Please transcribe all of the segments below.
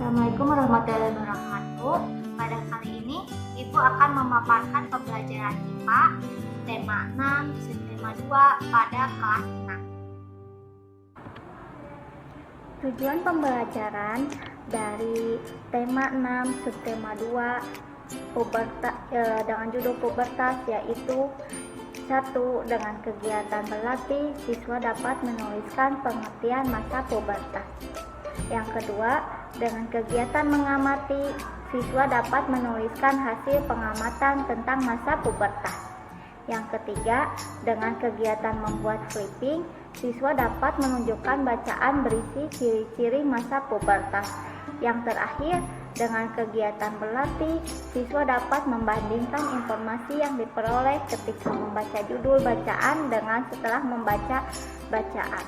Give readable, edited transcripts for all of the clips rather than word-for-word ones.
Assalamualaikum warahmatullahi wabarakatuh. Pada kali ini, Ibu akan memaparkan pembelajaran IPA tema 6, subtema 2 pada kelas 6. Tujuan pembelajaran dari tema 6, subtema 2 dengan judul pubertas yaitu 1. Dengan kegiatan berlatih, siswa dapat menuliskan pengertian masa pubertas. Yang kedua, dengan kegiatan mengamati, siswa dapat menuliskan hasil pengamatan tentang masa pubertas. Yang ketiga, dengan kegiatan membuat clipping, siswa dapat menunjukkan bacaan berisi ciri-ciri masa pubertas. Yang terakhir, dengan kegiatan berlatih, siswa dapat membandingkan informasi yang diperoleh ketika membaca judul bacaan dengan setelah membaca bacaan.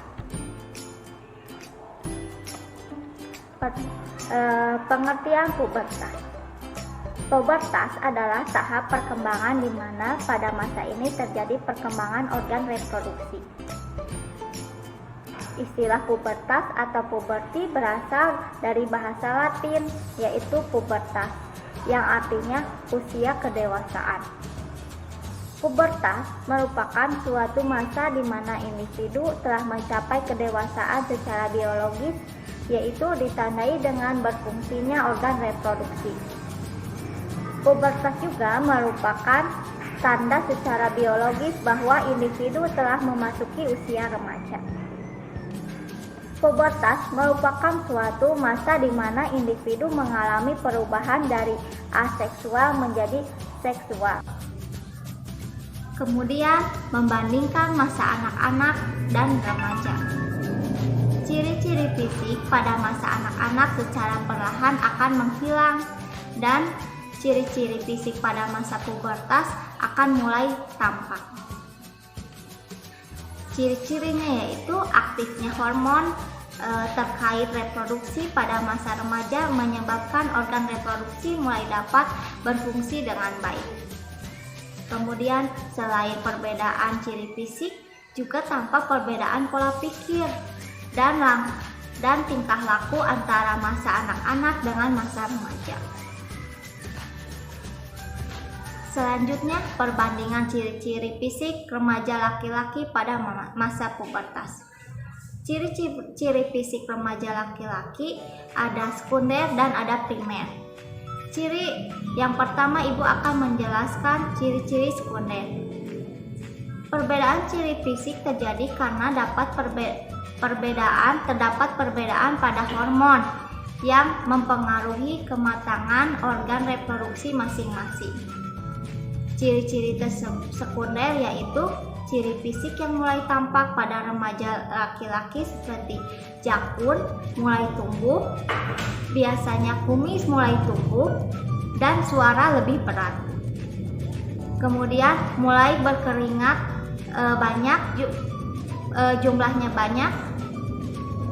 Pengertian pubertas. Pubertas adalah tahap perkembangan di mana pada masa ini terjadi perkembangan organ reproduksi. Istilah pubertas atau puberti berasal dari bahasa Latin yaitu pubertas, yang artinya usia kedewasaan. Pubertas merupakan suatu masa di mana individu telah mencapai kedewasaan secara biologis, yaitu ditandai dengan berfungsinya organ reproduksi. Pubertas juga merupakan tanda secara biologis bahwa individu telah memasuki usia remaja. Pubertas merupakan suatu masa di mana individu mengalami perubahan dari aseksual menjadi seksual. Kemudian membandingkan masa anak-anak dan remaja. Ciri-ciri fisik pada masa anak-anak secara perlahan akan menghilang dan ciri-ciri fisik pada masa pubertas akan mulai tampak. Ciri-cirinya yaitu aktifnya hormon terkait reproduksi pada masa remaja menyebabkan organ reproduksi mulai dapat berfungsi dengan baik. Kemudian selain perbedaan ciri fisik, juga tampak perbedaan pola pikir dan tingkah laku antara masa anak-anak dengan masa remaja. Selanjutnya, perbandingan ciri-ciri fisik remaja laki-laki pada masa pubertas. Ciri-ciri fisik remaja laki-laki ada sekunder dan ada primer. Ciri yang pertama, Ibu akan menjelaskan ciri-ciri sekunder. Perbedaan ciri fisik terjadi karena terdapat perbedaan pada hormon yang mempengaruhi kematangan organ reproduksi masing-masing. Ciri-ciri sekunder yaitu ciri fisik yang mulai tampak pada remaja laki-laki seperti jakun mulai tumbuh, biasanya kumis mulai tumbuh, dan suara lebih berat. Kemudian mulai berkeringat banyak, jumlahnya banyak.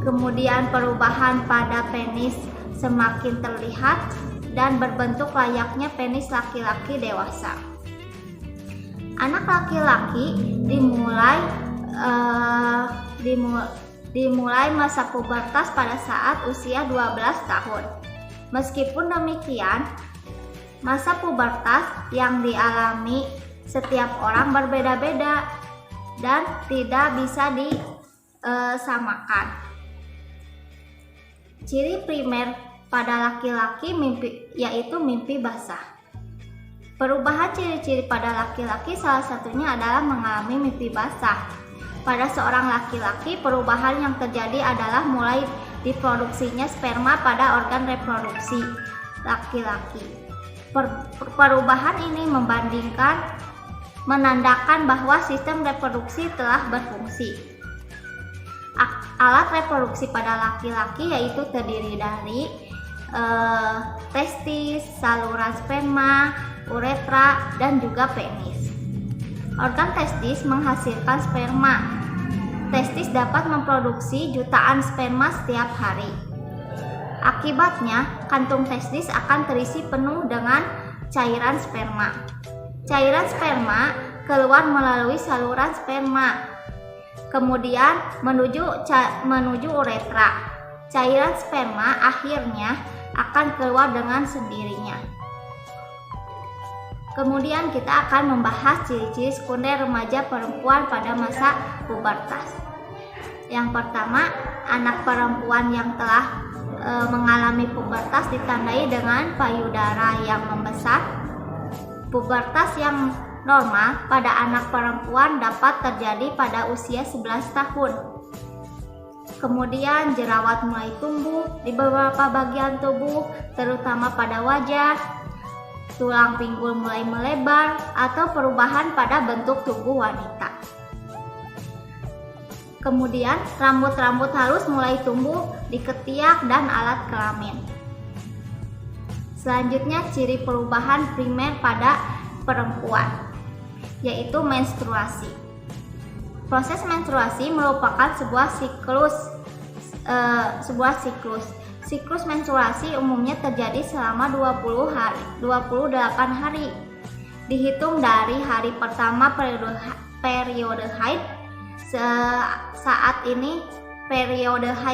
Kemudian perubahan pada penis semakin terlihat dan berbentuk layaknya penis laki-laki dewasa. Anak laki-laki dimulai masa pubertas pada saat usia 12 tahun. Meskipun demikian, masa pubertas yang dialami setiap orang berbeda-beda dan tidak bisa disamakan. Ciri primer pada laki-laki yaitu mimpi basah. Perubahan ciri-ciri pada laki-laki salah satunya adalah mengalami mimpi basah. Pada seorang laki-laki, perubahan yang terjadi adalah mulai diproduksinya sperma pada organ reproduksi laki-laki. Perubahan ini menandakan bahwa sistem reproduksi telah berfungsi. Alat reproduksi pada laki-laki yaitu terdiri dari testis, saluran sperma, uretra, dan juga penis. Organ testis menghasilkan sperma. Testis dapat memproduksi jutaan sperma setiap hari. Akibatnya, kantung testis akan terisi penuh dengan cairan sperma. Cairan sperma keluar melalui saluran sperma, kemudian menuju uretra. Cairan sperma akhirnya akan keluar dengan sendirinya. Kemudian kita akan membahas ciri-ciri sekunder remaja perempuan pada masa pubertas. Yang pertama, anak perempuan yang telah mengalami pubertas ditandai dengan payudara yang membesar. Pubertas yang normal pada anak perempuan dapat terjadi pada usia 11 tahun. Kemudian jerawat mulai tumbuh di beberapa bagian tubuh, terutama pada wajah. Tulang pinggul mulai melebar atau perubahan pada bentuk tubuh wanita. Kemudian rambut-rambut halus mulai tumbuh di ketiak dan alat kelamin. Selanjutnya ciri perubahan primer pada perempuan, yaitu menstruasi. Proses menstruasi merupakan sebuah siklus. Siklus menstruasi umumnya terjadi selama 28 hari. Dihitung dari hari pertama periode haid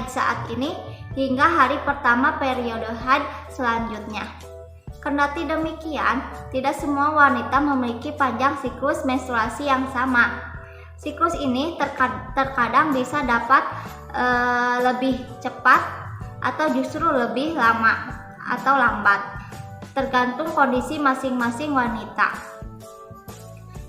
saat ini hingga hari pertama periode haid selanjutnya. Kendati demikian, tidak semua wanita memiliki panjang siklus menstruasi yang sama. Siklus ini terkadang bisa dapat lebih cepat atau justru lebih lama atau lambat, tergantung kondisi masing-masing wanita.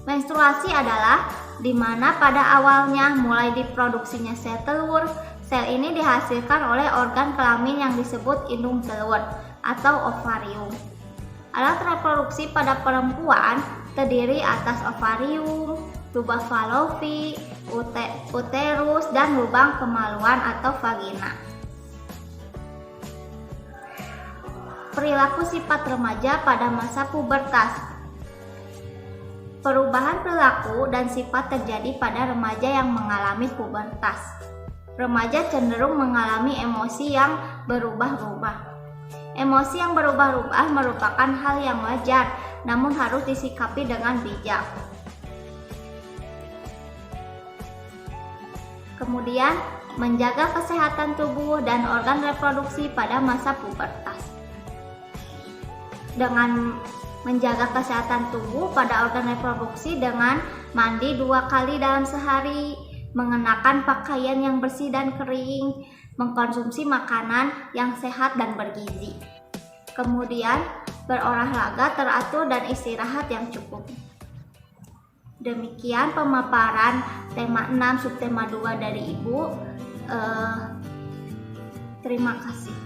Menstruasi adalah di mana pada awalnya mulai diproduksinya sel telur. Sel ini dihasilkan oleh organ kelamin yang disebut indung telur atau ovarium. Alat reproduksi pada perempuan terdiri atas ovarium, lubang fallopi, uterus, dan lubang kemaluan atau vagina. Perilaku sifat remaja pada masa pubertas. Perubahan perilaku dan sifat terjadi pada remaja yang mengalami pubertas. Remaja cenderung mengalami emosi yang berubah-ubah. Emosi yang berubah-ubah merupakan hal yang wajar, namun harus disikapi dengan bijak. Kemudian, menjaga kesehatan tubuh dan organ reproduksi pada masa pubertas. Dengan menjaga kesehatan tubuh pada organ reproduksi dengan mandi 2 kali dalam sehari, mengenakan pakaian yang bersih dan kering, mengkonsumsi makanan yang sehat dan bergizi. Kemudian berolahraga teratur dan istirahat yang cukup. Demikian pemaparan tema 6 subtema 2 dari Ibu. Terima kasih.